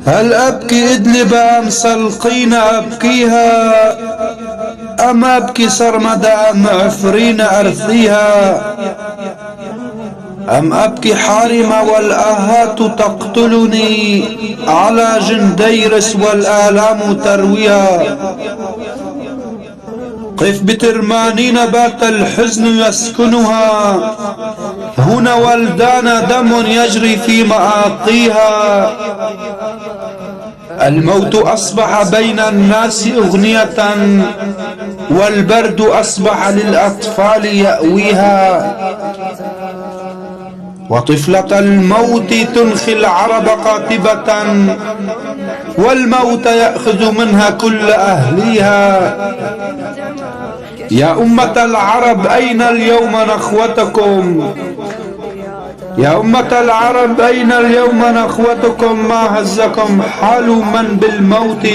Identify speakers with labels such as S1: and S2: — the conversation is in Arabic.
S1: هل أبكي إدلب أم سلقين أبكيها، أم أبكي سرمدة أم عفرين أرثيها، أم أبكي حارم والآهات تقتلني على جنديرس والآلام ترويها. قف بترمانين بات الحزن يسكنها، هنا ولدان دم يجري في مآقيها. الموت أصبح بين الناس أغنية، والبرد أصبح للأطفال يأويها. وطفلة الموت تنخي العرب قاطبة، والموت يأخذ منها كل أهليها. يا أمة العرب أين اليوم نخوتكم، يا أمة العرب أين اليوم نخوتكم، ما هزكم حال من بالموت